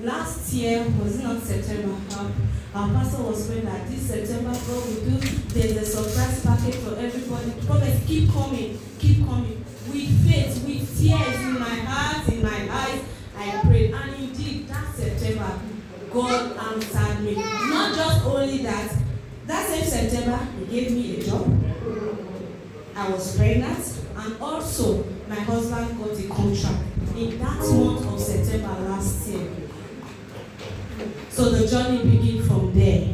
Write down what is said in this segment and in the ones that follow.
Last year, was it not September? Our pastor was praying that this September, God will do, there's a surprise package for everybody. Prophets, keep coming, keep coming. With faith, with tears in my heart, in my eyes, I prayed. And indeed, that September, God answered me. Not just only that, that same September, He gave me a job. I was pregnant, and also my husband got a contract in that month of September last year. So the journey began from there.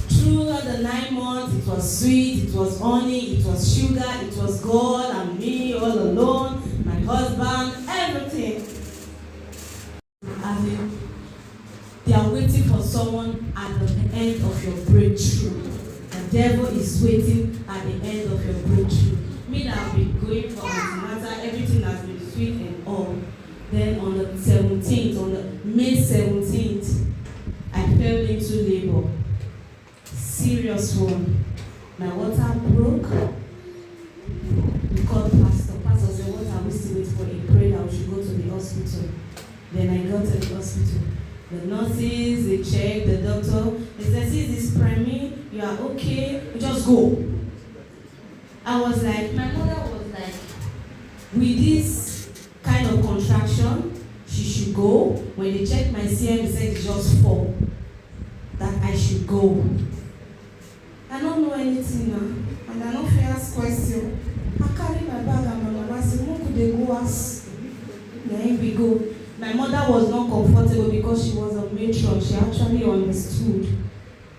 Through the 9 months, it was sweet, it was honey, it was sugar, it was God and me all alone, my husband, everything. And they are waiting for someone at the end of your breakthrough. The devil is waiting at the end of your breakthrough. Me that have been going for antenatal, everything has been sweet and all. Then on the 17th, on the May 17th, I fell into labor. Serious one. My water broke. We called pastor. Pastor said, what are we still waiting for? He prayed that we should go to the hospital. Then I got to the hospital. The nurses, they checked, the doctor, they said, see this priming, you are okay, just go. I was like, my mother was like, with this kind of contraction, she should go. When they checked my CM, they said it's just 4. That I should go. I don't know anything now, and I don't fear ask question. I carry my bag and my mama said, who could they go ask? Then we go. My mother was not comfortable because she was a matron. She actually understood.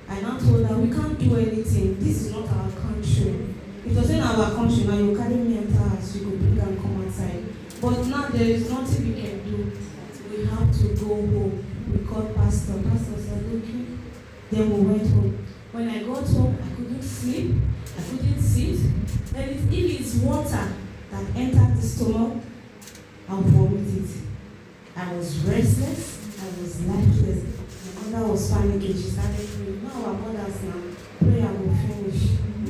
I now told her, we can't do anything. This is not our country. If it was in our country, now you carry me enter house, you could bring and come outside. But now there is nothing we can do. We have to go home. We called pastor. Pastor said, okay. Then we went home. When I got home, I couldn't sleep. I couldn't sit. And if it's water that entered the stomach, I'll vomit it. I was restless. I was lifeless. My mother was panicking. She started praying. Now our mothers now. Prayer will finish.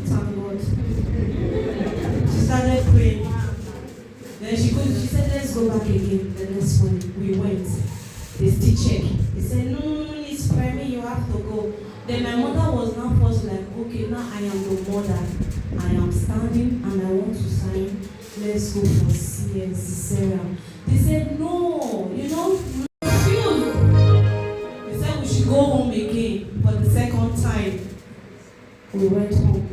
Thank God. She started praying. Then she said, let's go back again. The next morning, we went. They still check. They said, no, it's primary, you have to go. Then my mother was now forced like, okay, now I am the mother. I am standing and I want to sign. Let's go for cesarean. They said, no, refuse. They said we should go home again for the second time. We went home.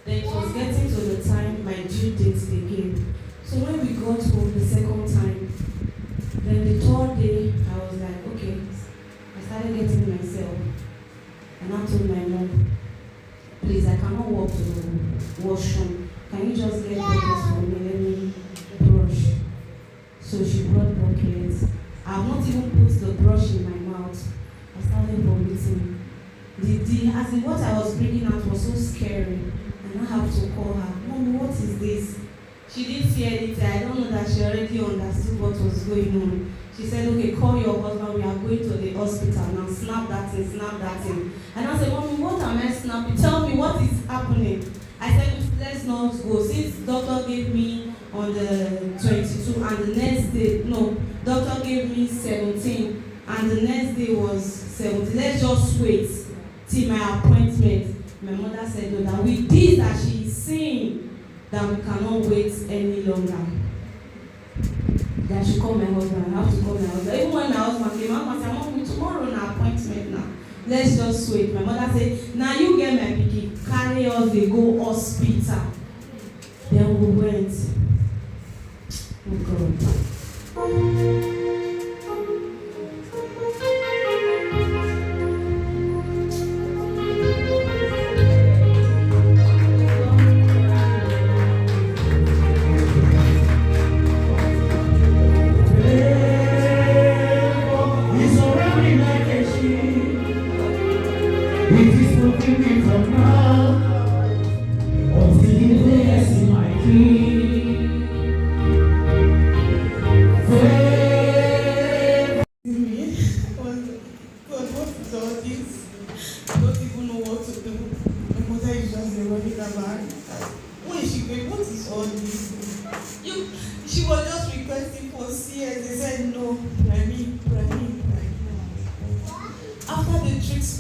Then it was getting to the time my due date again. So when we got home the second time, then the third day, I was like, okay, I started getting myself. And I told my mom, please, I cannot walk to the washroom. Can you just get buckets for me? Let me brush. So she brought buckets. I have not even put the brush in my mouth. I started vomiting. As in what I was bringing out was so scary. And I have to call her, Mommy, what is this? She didn't see anything. I don't know that she already understood what was going on. She said, okay, call your husband. We are going to the hospital now. Snap that in, snap that in. And I said, Mommy, what am I snapping? Tell me what is happening. I said, let's not go. Since doctor gave me on the 22 and the next day, no, doctor gave me 17 and the next day was 17. Let's just wait till my appointment. My mother said, no, that with this that she is saying, that we cannot wait any longer. That I should call my husband. I have to call my husband. Even when my husband came out, I said, Mom, tomorrow an appointment now. Let's just wait. My mother said, now you get my pikin, carry us, they go hospital. Then we went. Oh God.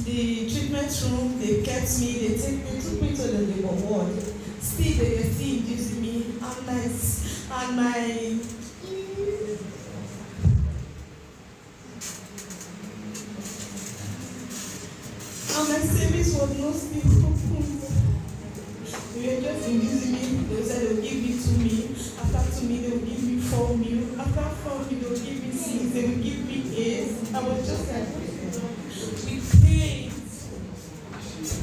the treatment room, they kept me, they took me to the labor ward. Still, they were still inducing me, and my service was not still open. They were just inducing me. They said they would give me 2 meals. After 2 meals, they would give me 4 meals. After 4 meals, they would give me 6. They would give me 8. I was just like, with pain.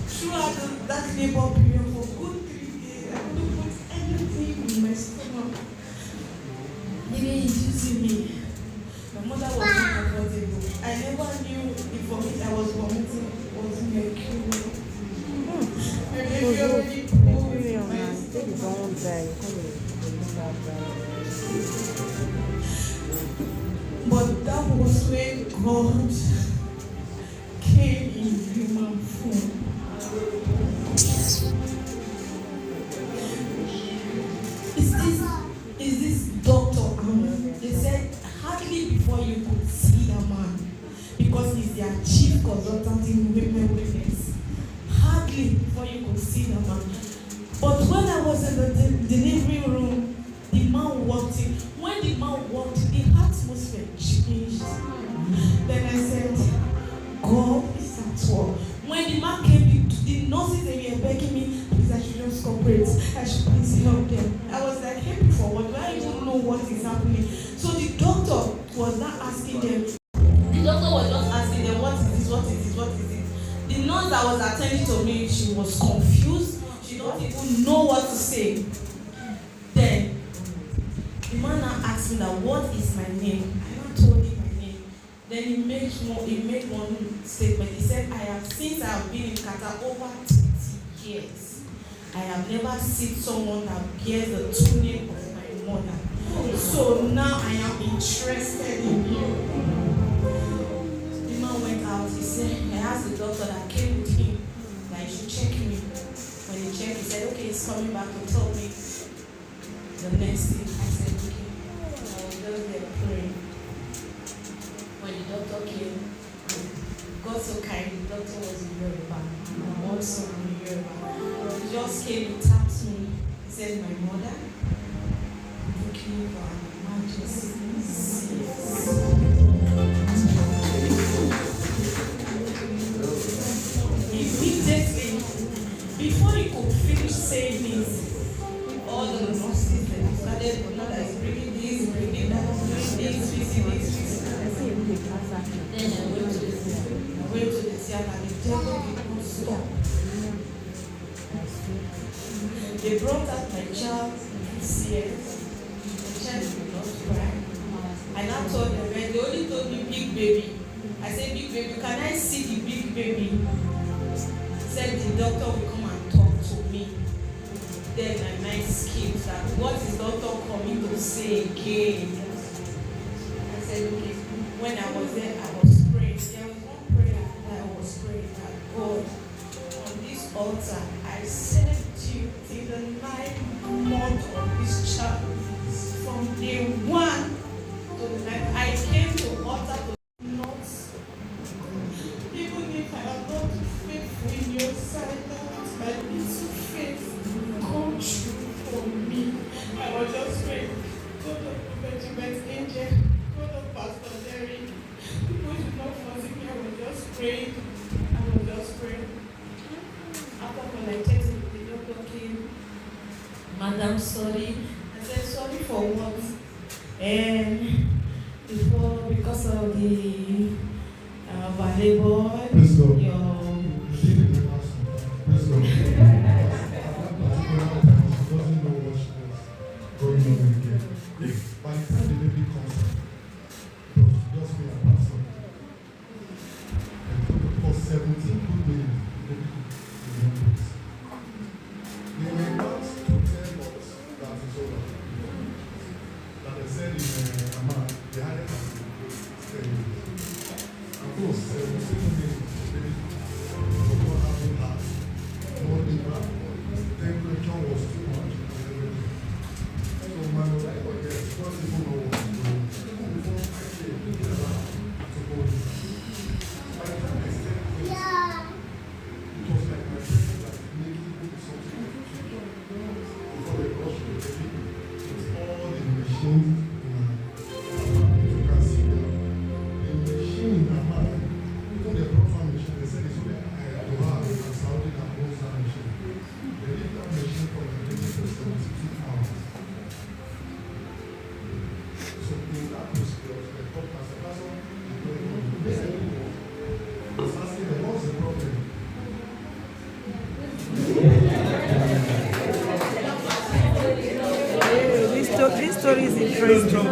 Throughout that labor period for good 3 days, I couldn't put anything in my stomach. They were inducing me. My mother was not comfortable. I never knew if vomit I was vomiting was mercury. My baby already pulled my stomach. But that was when God came in human form. Is this doctor? They said hardly before you could see the man because he's their chief consultant in women wellness. Hardly before you could see the man. But when I was in the delivery room, the man walked in. When the man walked in, the atmosphere changed. Then I said, God is at work. When the man came in, the nurses, they were begging me, please, I should just cooperate. I should please help them. I was like, happy for what? Do I even know what is happening? So the doctor was not asking them. The doctor was just asking them, what is this, what is this, what is this? The nurse that was attending to me, she was confused. She don't even know what to say. Then, the man now asked me that, what is my name? I now told him my name. Then he made one statement. He said, since I have been in Qatar over 30 years, I have never seen someone that bears the 2 names of my mother. So now I am interested in you. The man went out. He said, I asked the doctor that came with him that he should check me. When he checked, he said, okay, he's coming back to tell me the next thing. I said, okay. I was just there praying. When the doctor came, God so kind, the doctor was in Yoruba. I'm also in Yoruba. He just came and tapped me. He said, my mother, looking for an emergency. Immediately, before he could finish saying this, all the nurses started, another is bringing this, bringing that, bringing this, fixing this. Then I went to the theater and the devil did not stop. They brought out my child this year. The child did not cry. I now told them, they only told me big baby. I said, big baby, can I see the big baby? Said the doctor will come and talk to me. Then my mind skipped that. What is doctor coming to say again? I said, okay. When I was there, I was praying. There was one prayer that I was praying that God, on this altar, I said to you till the 9th month of this child, from day 1 to the 9th, I came to altar to not, even if I am not faithful in your sight, that my little faith come true for me. I was just praying, God of Benjamin's angel, God of Pastor Derek, people should not forsake me. I was just praying. After collecting, the doctor came, Madam, sorry. I said, sorry for what? And because of the volleyball, your... By the time the baby comes, it was just me and Pastor. And for 17 good minutes, the baby could remember it. They were not to tell us that it's over. That they said in Amman, they had it as 10 minutes. And those 17 minutes, the baby was not having heart, no liver, temperature was too much. So my life was there. Yeah. was asking them, what's the problem? This story is interesting.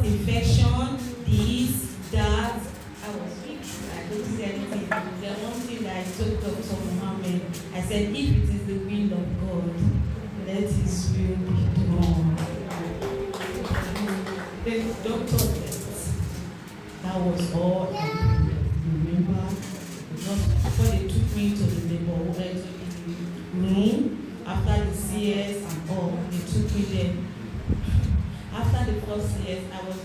Infection, this, that. I was weak. I couldn't say anything. The one thing that I told Dr. Muhammad, I said, if it is the will of God, let His will be done. The doctor left. That was all I remember. Before they took me to the labor, room, after the CS and all, they took me there. After the first years, I was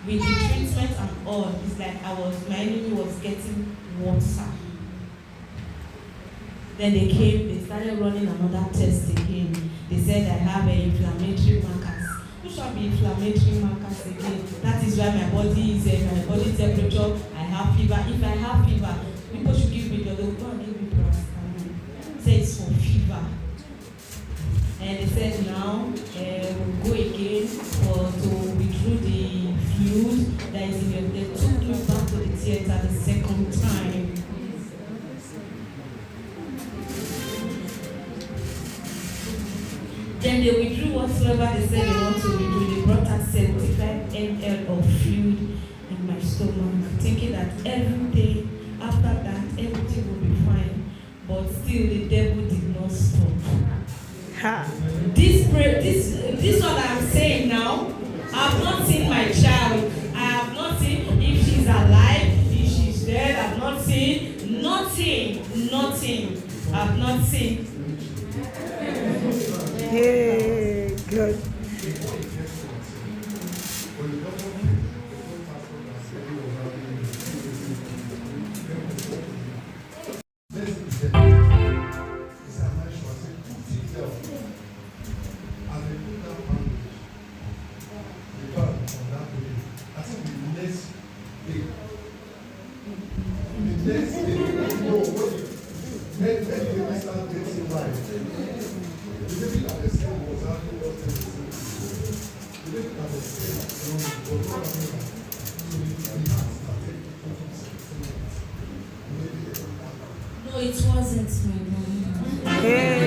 with the treatment and all. It's like my enemy was getting worse. Then they came, they started running another test again. They said I have inflammatory markers. Who shall be inflammatory markers again? That is why my body is my body temperature. I have fever. If I have fever, people should give me the go and give me paracetamol. Say it's for fever. And they said now we'll go again to withdraw the fluid that is in your. They took me back to the theater the second time. Then they withdrew whatsoever they said they want to withdraw. They brought out 75 ml of fluid in my stomach, thinking that every day after that everything will be fine. But still the devil did not stop. This what I'm saying now. I have not seen my child. I have not seen if she's alive, if she's dead. I have not seen nothing. I have not seen. Hey, good. No, it wasn't my mom. Hey.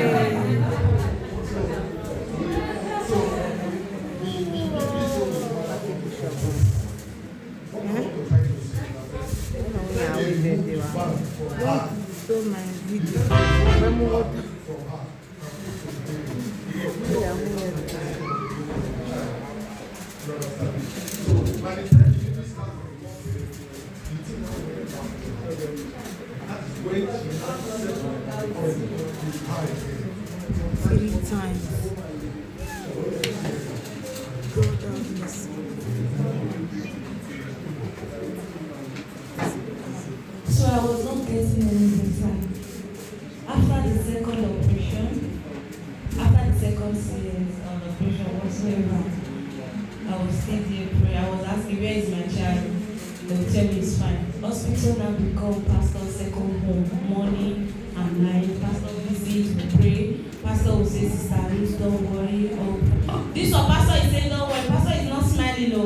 So my video. Three times. God have mercy. So I was not getting any better. After the second operation, after the second series of operation whatsoever, I was still there praying. I was asking, where is my child? They would tell me it's fine. Hospital now become pastor's second home, morning and night. Pastor visit, we pray. Pastor will say, Sister Ruth, don't worry. Oh. This one, pastor is saying, don't worry. Pastor is not smiling, no.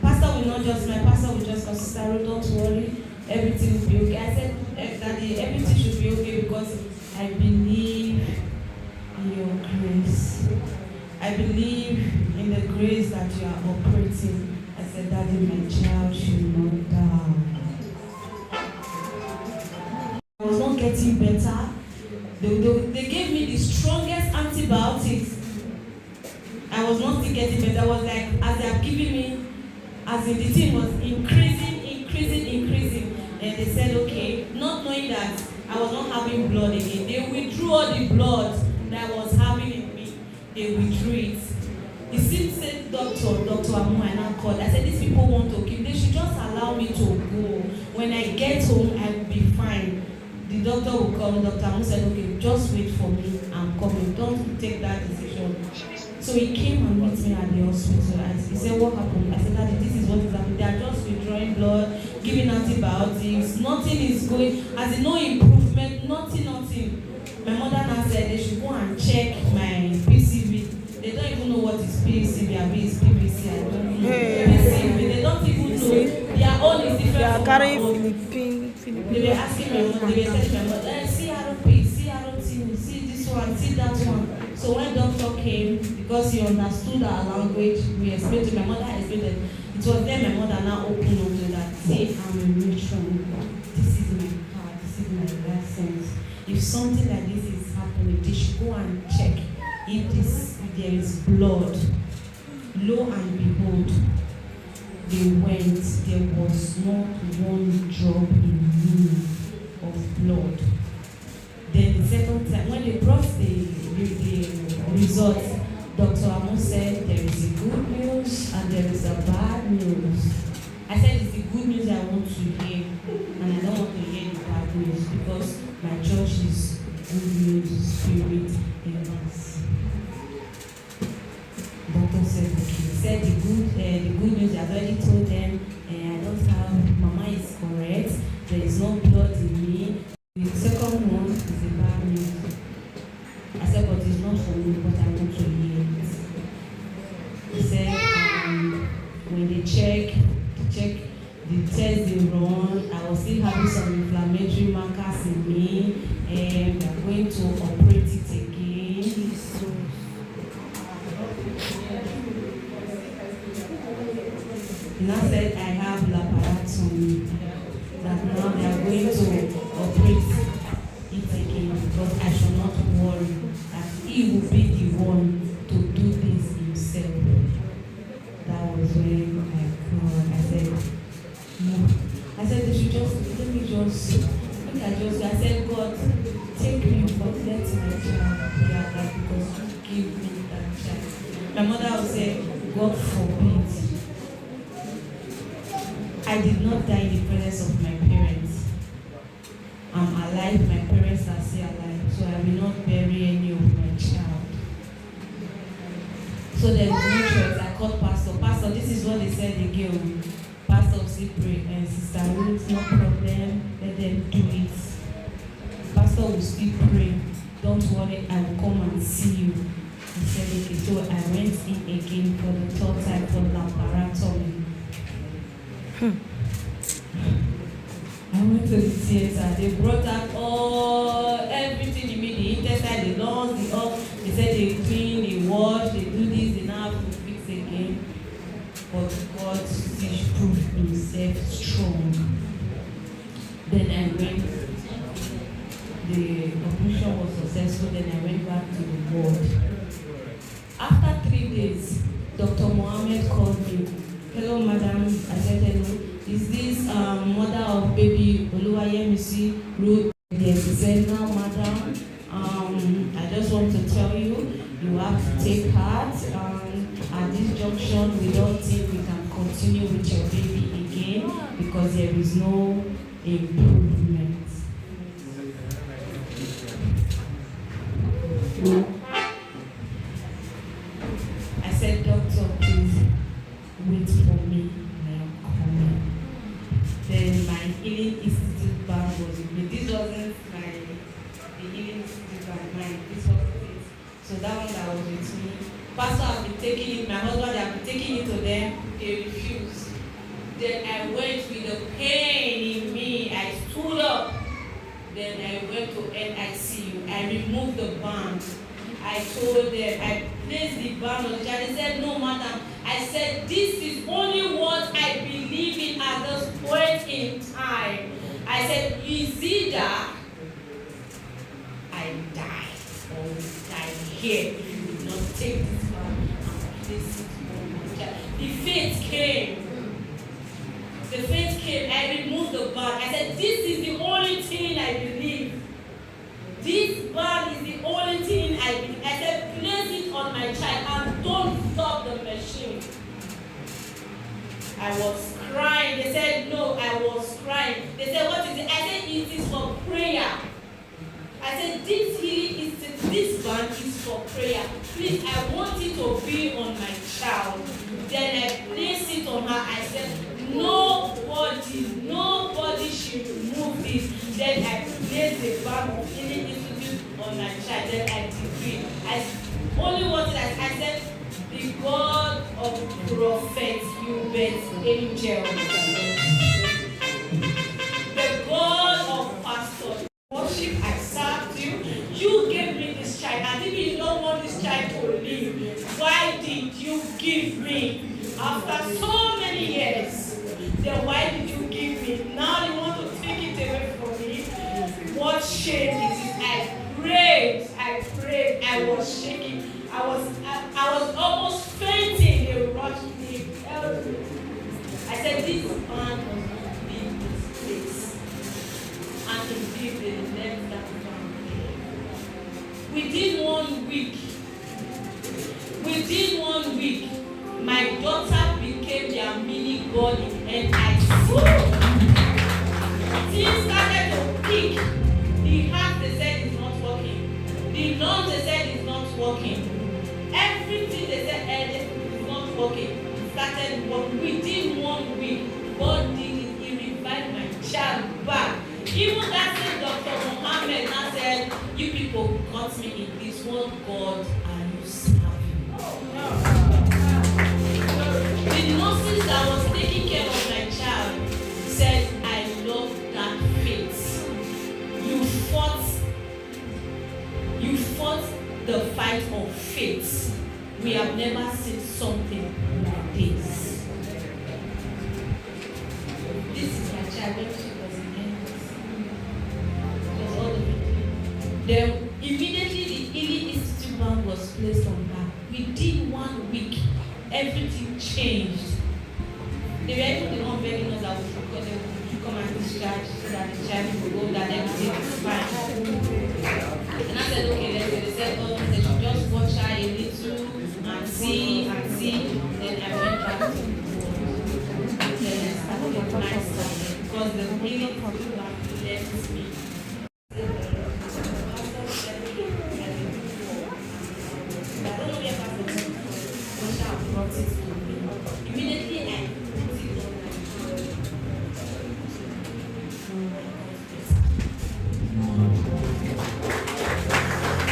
Pastor will not just smile. Pastor will just go, Sister Ruth, don't worry. Everything will be okay. I said, Daddy, everything should be okay because I believe in your grace. I believe in the grace that you are operating. I said, Daddy, my child should not die. I was not getting better. They gave me the strongest antibiotics. I was not still getting better. I was like, as they are giving me, as in the thing was increasing. And they said, okay, not knowing that I was not having blood again. They withdrew all the blood that I was having in me. They withdrew it. It seemed said Dr. Amu, I now called. I said, these people want to kill. They should just allow me to go. When I get home, I will be fine. The doctor will come. Dr. Amu said, okay, just wait for me. I'm coming. Don't take that decision. So he came and met me at the hospital. He said, what happened? I said, Daddy, this is what is happening. They are just withdrawing blood, giving antibiotics. Nothing is going, as in no improvement, nothing. My mother now said they should go and check my PCV. They don't even know what is PCV. I mean, it's PVC. I don't know. PCV. They don't even know. Their own is different. They are from carrying our own. They were asking my mother, they were telling my mother, see ROP, see ROT, see this one, see that one. So when doctor came, because he understood our language, we explained to my mother, explained that it was then my mother now opened up to that, say, I'm a matron, this is my card, this is my license. If something like this is happening, they should go and check if there is blood. Lo and behold, they went, there was not one drop in me of blood. Then the second time, when they brought the results, Dr. Amos said there is a good news and there is a bad news. I said it's the good news I want to hear, and I don't want to hear the bad news because my church is good news, spirit, and us. Doctor said, okay. He said the good news I've already told them, I don't have, mama is correct, there is no blood in me. The second one is the bad news. I said, but it's not for me, but I want to hear it. He said, when they check the test they run, I was still having some inflammatory markers in me, and they're going to operate it again. He now said, I have laparotomy, that now they are going to operate it again, but I shall not worry, that he will be the one to do this himself. That was when I cried. I said, no. I said, they should just, I said, God, take me, but let my child be alive because you give me that child. My mother would say, God forbid. I did not die in the presence of my parents. I'm alive, my parents are still alive, so I will not bury any of my child. So there is no choice. I called Pastor. Pastor, this is what they said again. Pastor Cyprian and Sister Ruth, no problem, let them do it. Pastor will still pray. Don't worry, I will come and see you. He said, okay, so I went in again for the third time for laparotomy. I went to the theater. They brought out everything in me, the intestine, the lungs, the all. They said they clean, they wash, they do this, they now have to fix again. But God still proved himself strong. Then I went, the operation was successful, then I went back to the ward. After 3 days, Dr. Mohammed called me. Hello, madam. I said, hello. Is this mother of baby Oluwayemisi Ruth? Yes. He said, no, madam. I just want to tell you, you have to take heart. At this junction, we don't think we can continue with your baby again because there is no improvement. I said, doctor, please wait for me. I am coming. Then my healing institute band was with me. This wasn't the healing institute band, mine. This was it. So that one that was with me. Pastor has been taking it, my husband has been taking it to them, they refused. Then I went with the pain in me, I stood up. Then I went to NICU, I removed the band. I told them, I placed the band on the child. They said, no, madam. I said, this is only what I believe in at this point in time. I said, is either I die or die here if you will not take this band and place it on my child. The faith came. The faith came. I removed the band. I said, this is the only thing I believe. This band is the only thing I believe. I said, place it on my child and don't stop the machine. I was crying. They said, no, I was crying. They said, what is it? I said, it is for prayer. I said, this band is for prayer. Please, I want it to be on my child. Then I placed it on her. I said, nobody should move this. Then I placed the band of healing institute on angel. The God of pastor, worship, I served you. You gave me this child, and if you don't want this child to live, why did you give me? After so many years, then why did you give me? Now you want to take it away from me? What shame is it? I prayed, I was shaking, I was almost fainting. They rushed me, held me. I said, this man must leave this place. And indeed, they left that man. Within 1 week, my daughter became their mini god in NIC. Things started to peak. The heart, they said, is not working. The lungs, they said, is not working. Everything they said is not working. Started working. Within 1 week, God did it. He revived my child back. Even that same Dr. Mohammed now said, you people got me in this one. God, are you serving? The nurses that was taking care of my child said, I love that faith. You fought the fight of faith. We have never seen something like this. This is my child when she was in NS. Then immediately the Healing Institute band was placed on her. Within 1 week, everything changed. They were even the one begging us that we should come and discharge so that the child will go, that everything is fine. And I said, okay, let's go. They said, oh, they should just watch her a little and see. Then I went back to then I started a nice stuff because the healing program left me. I don't know where Pastor brought it to me. Immediately I put it on my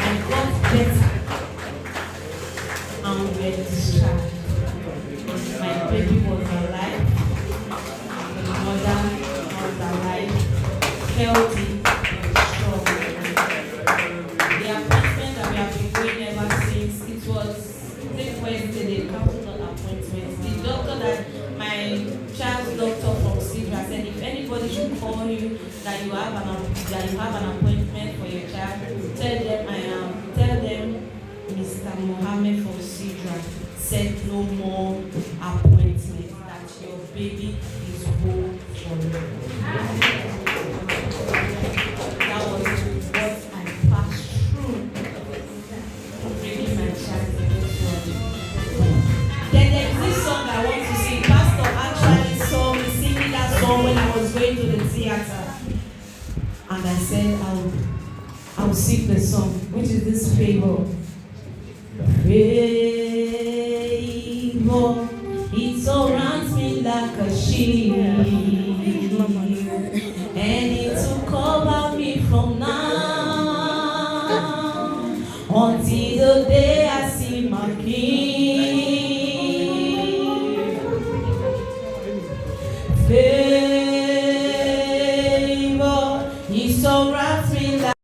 I got better and we were discharged. My baby was alive. The mother was alive, healthy and strong. The appointment that we have been going ever since, it was Wednesday, they cancelled an appointment. The doctor that my child's doctor from Sidra said, if anybody should call you that you have an appointment for your child, tell them Mr. Mohammed from Sidra said no more appointments, that your baby is whole forever. That was what I passed through, bringing my child to this world. Then there's this song I want to sing. Pastor actually saw me singing that song when I was going to the theater. And I said, I'll sing the song, which is this favor. Favor, it surrounds me like a shield.